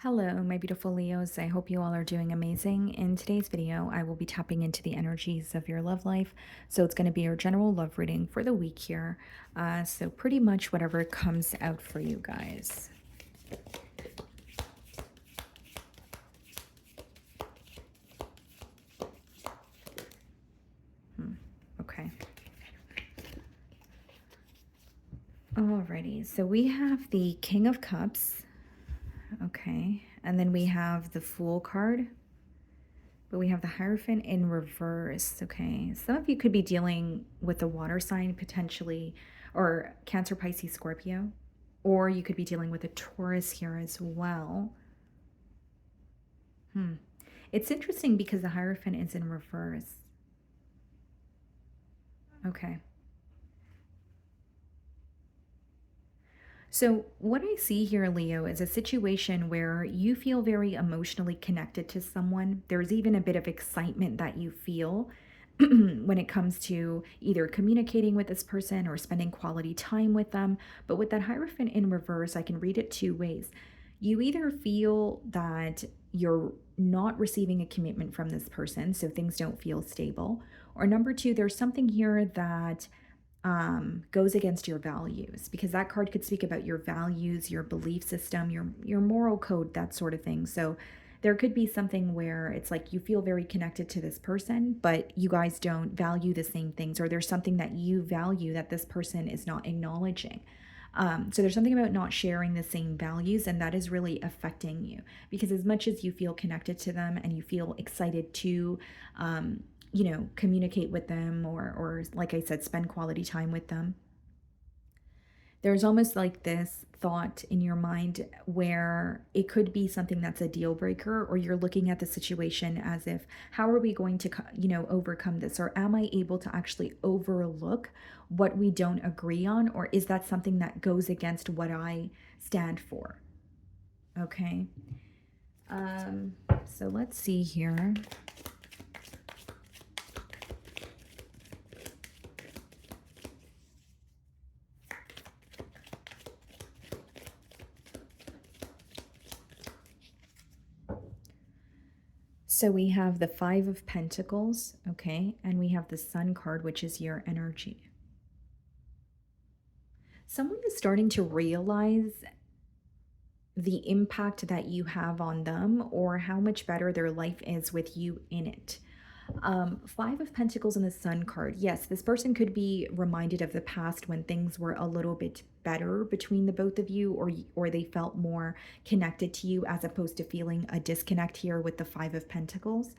Hello, my beautiful Leos. I hope you all are doing amazing. In today's video, I will be tapping into the energies of your love life. So it's going to be your general love reading for the week here. So pretty much whatever comes out for you guys. Okay. Alrighty. So we have the King of Cups. Okay. And then we have the Fool card. But we have the Hierophant in reverse. Okay. Some of you could be dealing with a water sign potentially, or Cancer, Pisces, Scorpio. Or you could be dealing with a Taurus here as well. It's interesting because the Hierophant is in reverse. Okay. So what I see here, Leo, is a situation where you feel very emotionally connected to someone. There's even a bit of excitement that you feel when it comes to either communicating with this person or spending quality time with them. But with that Hierophant in reverse, I can read it two ways. You either feel that you're not receiving a commitment from this person, so things don't feel stable. Or number two, there's something here that goes against your values, because that card could speak about your values, your belief system, your moral code, that sort of thing. So there could be something where it's like you feel very connected to this person, but you guys don't value the same things, or there's something that you value that this person is not acknowledging. So there's something about not sharing the same values, and that is really affecting you, because as much as you feel connected to them and you feel excited to communicate with them, or like I said, spend quality time with them, there's almost like this thought in your mind where it could be something that's a deal breaker, or you're looking at the situation as if, how are we going to overcome this, or am I able to actually overlook what we don't agree on, or is that something that goes against what I stand for? Okay. So let's see here. So we have the Five of Pentacles, okay, and we have the Sun card, which is your energy. Someone is starting to realize the impact that you have on them, or how much better their life is with you in it. Five of Pentacles and the Sun card. Yes, this person could be reminded of the past when things were a little bit better between the both of you, or they felt more connected to you, as opposed to feeling a disconnect here with the Five of Pentacles.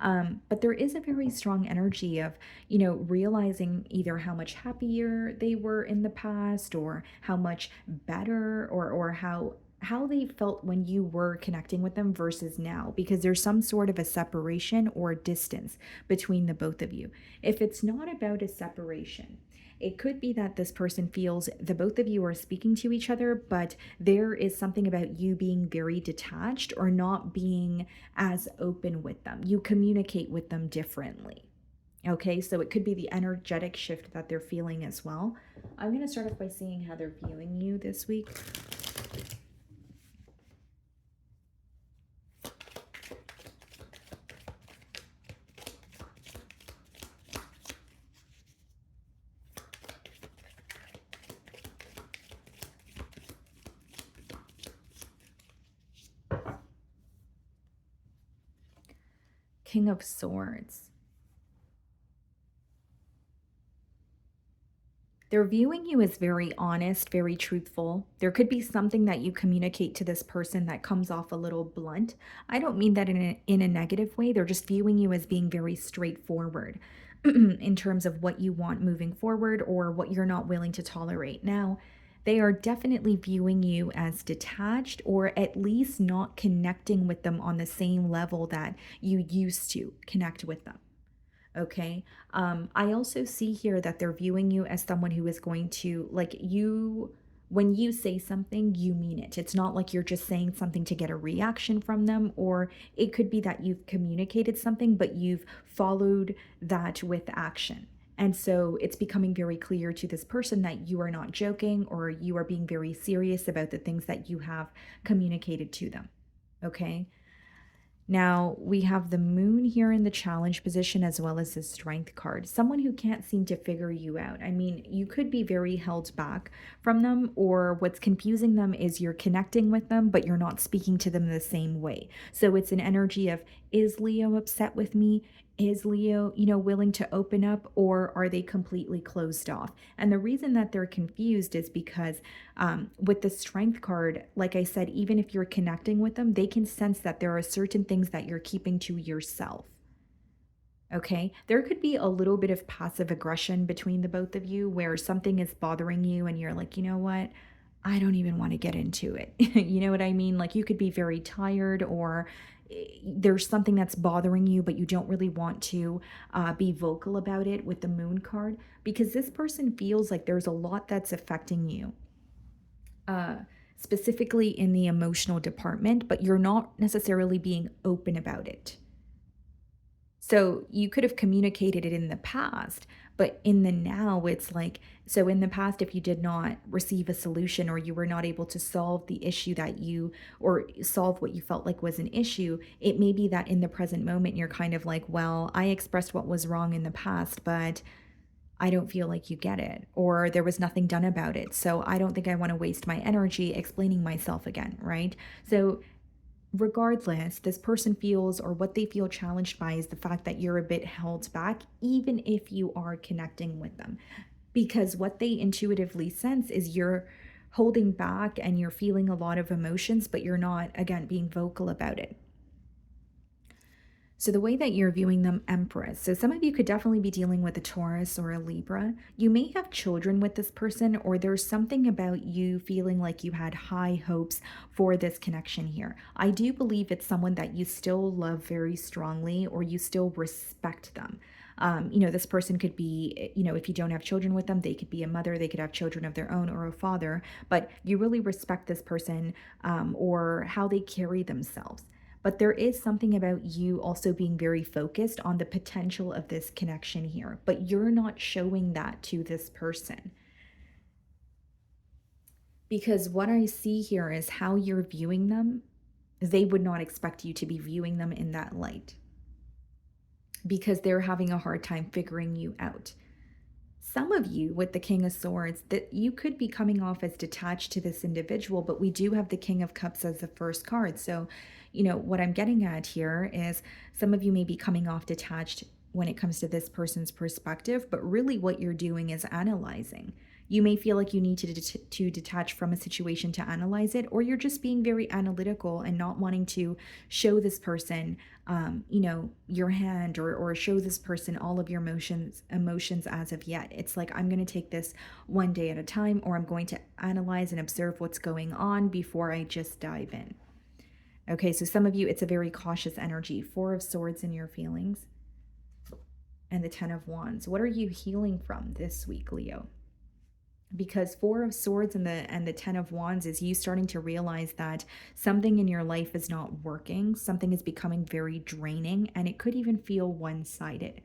But there is a very strong energy of, realizing either how much happier they were in the past, or how much better, or how they felt when you were connecting with them versus now, because there's some sort of a separation or distance between the both of you. If it's not about a separation, it could be that this person feels the both of you are speaking to each other, but there is something about you being very detached, or not being as open with them. You communicate with them differently. Okay, so it could be the energetic shift that they're feeling as well. I'm going to start off by seeing how they're viewing you this week. King of Swords. They're viewing you as very honest, very truthful. There could be something that you communicate to this person that comes off a little blunt. I don't mean that in a negative way. They're just viewing you as being very straightforward in terms of what you want moving forward, or what you're not willing to tolerate. Now, they are definitely viewing you as detached, or at least not connecting with them on the same level that you used to connect with them. Okay. I also see here that they're viewing you as someone who is going to, like, when you say something, you mean it. It's not like you're just saying something to get a reaction from them, or it could be that you've communicated something, but you've followed that with action. And so it's becoming very clear to this person that you are not joking, or you are being very serious about the things that you have communicated to them. Okay. Now, we have the moon here in the challenge position as well as the strength card. Someone who can't seem to figure you out. I mean, you could be very held back from them, or what's confusing them is you're connecting with them, but you're not speaking to them the same way. So it's an energy of, is Leo upset with me? Is Leo, willing to open up, or are they completely closed off? And the reason that they're confused is because with the strength card, like I said, even if you're connecting with them, they can sense that there are certain things that you're keeping to yourself. Okay. There could be a little bit of passive aggression between the both of you where something is bothering you and you're like, you know what? I don't even want to get into it. You know what I mean? Like you could be very tired or there's something that's bothering you, but you don't really want to be vocal about it with the moon card because this person feels like there's a lot that's affecting you uh, specifically in the emotional department, but you're not necessarily being open about it. So you could have communicated it in the past, but in the now, it's like, so in the past, if you did not receive a solution or you were not able to solve the issue that you, or solve what you felt like was an issue, it may be that in the present moment, you're kind of like, well, I expressed what was wrong in the past, but I don't feel like you get it, or there was nothing done about it. So I don't think I want to waste my energy explaining myself again, right? So, regardless, this person feels or what they feel challenged by is the fact that you're a bit held back, even if you are connecting with them. Because what they intuitively sense is you're holding back and you're feeling a lot of emotions, but you're not, again, being vocal about it. So, the way that you're viewing them, Empress. So, some of you could definitely be dealing with a Taurus or a Libra. You may have children with this person, or there's something about you feeling like you had high hopes for this connection here. I do believe it's someone that you still love very strongly, or you still respect them. This person could be, if you don't have children with them, they could be a mother, they could have children of their own, or a father, but you really respect this person or how they carry themselves. But there is something about you also being very focused on the potential of this connection here, but you're not showing that to this person. Because what I see here is how you're viewing them. They would not expect you to be viewing them in that light because they're having a hard time figuring you out. Some of you with the King of Swords, that you could be coming off as detached to this individual, but we do have the King of Cups as the first card. So, what I'm getting at here is some of you may be coming off detached when it comes to this person's perspective, but really what you're doing is analyzing. You may feel like you need to detach from a situation to analyze it, or you're just being very analytical and not wanting to show this person your hand, or show this person all of your emotions as of yet. It's like, I'm going to take this one day at a time, or I'm going to analyze and observe what's going on before I just dive in. Okay, so some of you, it's a very cautious energy. Four of Swords in your feelings, and the Ten of Wands. What are you healing from this week, Leo? Because Four of Swords and the Ten of Wands is you starting to realize that something in your life is not working, something is becoming very draining, and it could even feel one-sided.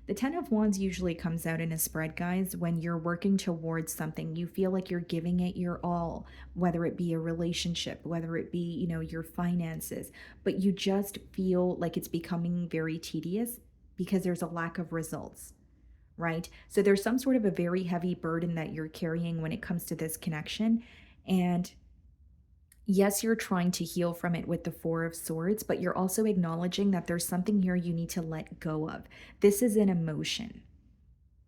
The Ten of Wands usually comes out in a spread, guys, when you're working towards something. You feel like you're giving it your all, whether it be a relationship, whether it be, your finances, but you just feel like it's becoming very tedious because there's a lack of results, right? So there's some sort of a very heavy burden that you're carrying when it comes to this connection. And yes, you're trying to heal from it with the Four of Swords, but you're also acknowledging that there's something here you need to let go of. This is an emotion.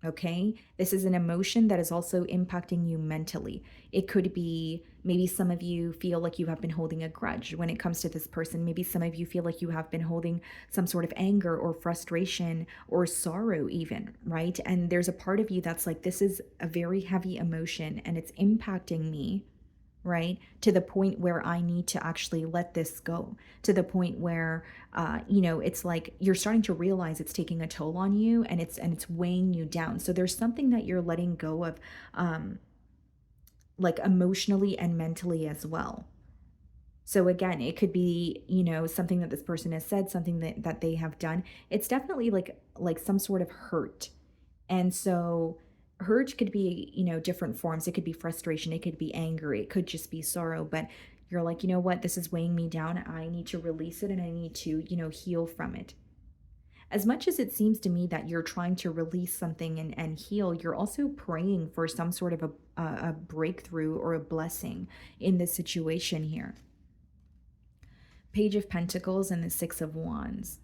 Okay, this is an emotion that is also impacting you mentally. It could be maybe some of you feel like you have been holding a grudge when it comes to this person. Maybe some of you feel like you have been holding some sort of anger or frustration or sorrow, even, right? And there's a part of you that's like, this is a very heavy emotion and it's impacting me, right? To the point where I need to actually let this go, to the point where, it's like you're starting to realize it's taking a toll on you and it's weighing you down. So there's something that you're letting go of, like emotionally and mentally as well. So again, it could be, something that this person has said, something that they have done. It's definitely like some sort of hurt. And so hurt could be, different forms. It could be frustration, it could be anger, it could just be sorrow, but You're like, you know what, this is weighing me down. I need to release it and I need to, heal from it. As much as it seems to me that you're trying to release something and heal, you're also praying for some sort of a breakthrough or a blessing in this situation here. Page of Pentacles and the Six of Wands.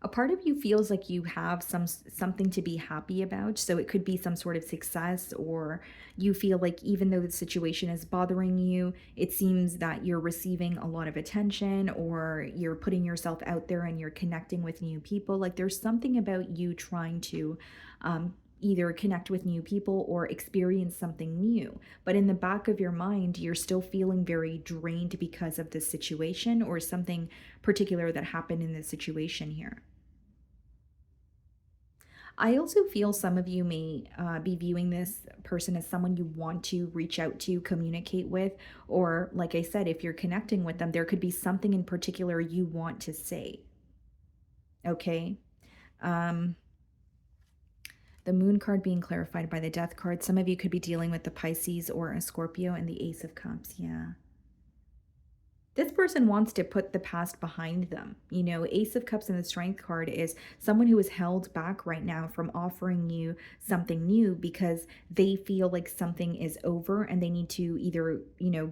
A part of you feels like you have something to be happy about, so it could be some sort of success, or you feel like even though the situation is bothering you, it seems that you're receiving a lot of attention, or you're putting yourself out there and you're connecting with new people. Like there's something about you trying to either connect with new people or experience something new, but in the back of your mind you're still feeling very drained because of this situation or something particular that happened in this situation here. I also feel some of you may be viewing this person as someone you want to reach out to, communicate with, or like I said, if you're connecting with them, there could be something in particular you want to say. Okay. Um, the moon card being clarified by the death card. Some of you could be dealing with the Pisces or a Scorpio and the Ace of Cups. Yeah. This person wants to put the past behind them. Ace of Cups and the Strength card is someone who is held back right now from offering you something new because they feel like something is over and they need to either,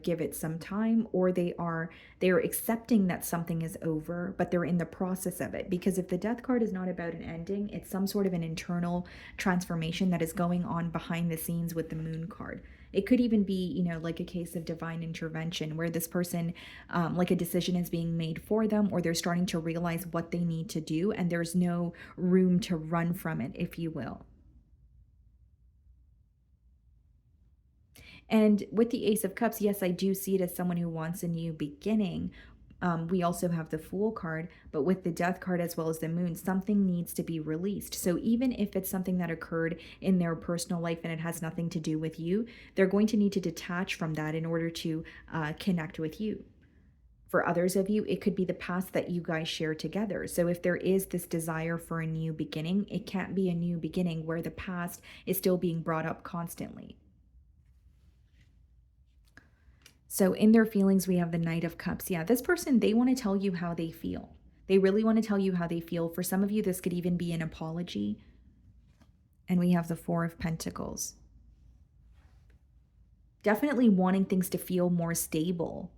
give it some time, or they're accepting that something is over, but they're in the process of it. Because if the Death card is not about an ending, it's some sort of an internal transformation that is going on behind the scenes with the Moon card. It could even be, like a case of divine intervention where this person, like a decision is being made for them, or they're starting to realize what they need to do, and there's no room to run from it, if you will. And with the Ace of Cups, yes, I do see it as someone who wants a new beginning. We also have the Fool card, but with the Death card as well as the Moon, something needs to be released. So even if it's something that occurred in their personal life and it has nothing to do with you, they're going to need to detach from that in order to connect with you. For others of you, it could be the past that you guys share together. So if there is this desire for a new beginning, it can't be a new beginning where the past is still being brought up constantly. So in their feelings, we have the Knight of Cups. Yeah, this person, they want to tell you how they feel. They really want to tell you how they feel. For some of you, this could even be an apology. And we have the Four of Pentacles. Definitely wanting things to feel more stable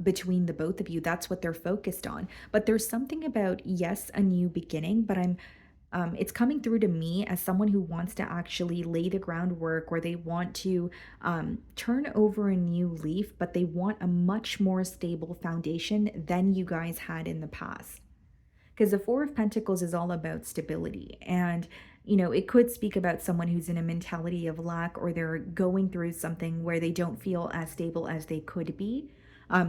between the both of you. That's what they're focused on. But there's something about, yes, a new beginning, but it's coming through to me as someone who wants to actually lay the groundwork, or they want to turn over a new leaf, but they want a much more stable foundation than you guys had in the past. Because the Four of Pentacles is all about stability. And, it could speak about someone who's in a mentality of lack, or they're going through something where they don't feel as stable as they could be.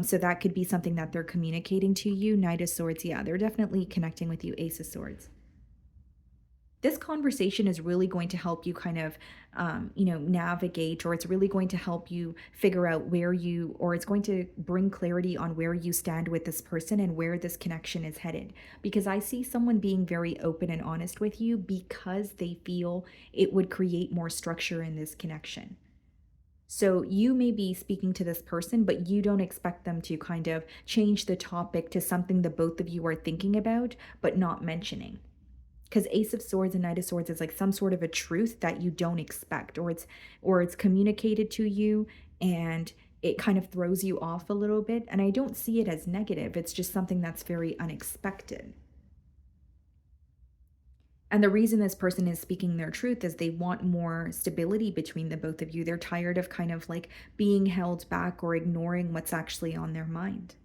So that could be something that they're communicating to you. Knight of Swords, yeah, they're definitely connecting with you. Ace of Swords. This conversation is really going to help you kind of, navigate, or it's really going to help you figure out or it's going to bring clarity on where you stand with this person and where this connection is headed. Because I see someone being very open and honest with you because they feel it would create more structure in this connection. So you may be speaking to this person, but you don't expect them to kind of change the topic to something the both of you are thinking about, but not mentioning. Because Ace of Swords and Knight of Swords is like some sort of a truth that you don't expect, or it's communicated to you and it kind of throws you off a little bit. And I don't see it as negative. It's just something that's very unexpected. And the reason this person is speaking their truth is they want more stability between the both of you. They're tired of kind of like being held back or ignoring what's actually on their mind.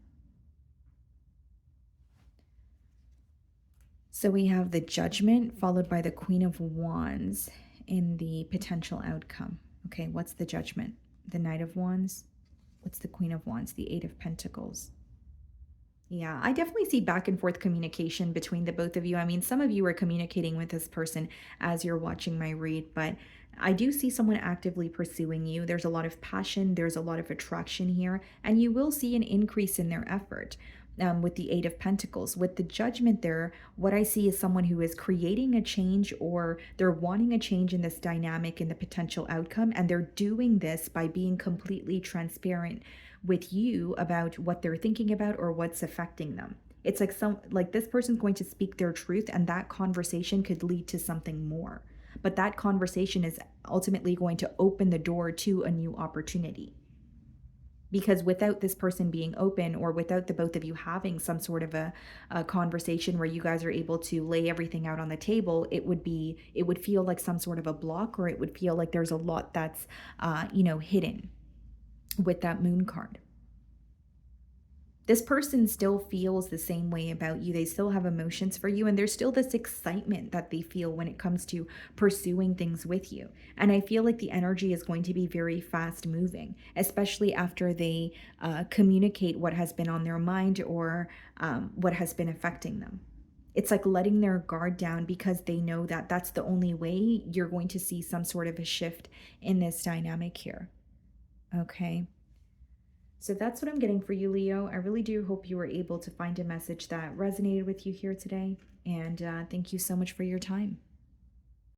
So we have the Judgment followed by the Queen of Wands in the potential outcome. Okay, what's the Judgment? The Knight of Wands. What's the Queen of Wands? The Eight of Pentacles. Yeah, I definitely see back and forth communication between the both of you. I mean, some of you are communicating with this person as you're watching my read, but I do see someone actively pursuing you. There's a lot of passion, there's a lot of attraction here, and you will see an increase in their effort. with the Eight of Pentacles. With the Judgment there, what I see is someone who is creating a change, or they're wanting a change in this dynamic and the potential outcome. And they're doing this by being completely transparent with you about what they're thinking about or what's affecting them. It's like this person's going to speak their truth, and that conversation could lead to something more. But that conversation is ultimately going to open the door to a new opportunity, because without this person being open, or without the both of you having some sort of a conversation where you guys are able to lay everything out on the table, it would feel like some sort of a block, or it would feel like there's a lot that's hidden with that Moon card. This person still feels the same way about you. They still have emotions for you, and there's still this excitement that they feel when it comes to pursuing things with you. And I feel like the energy is going to be very fast moving, especially after they communicate what has been on their mind, or what has been affecting them. It's like letting their guard down, because they know that that's the only way you're going to see some sort of a shift in this dynamic here. Okay. So that's what I'm getting for you, Leo. I really do hope you were able to find a message that resonated with you here today. And thank you so much for your time.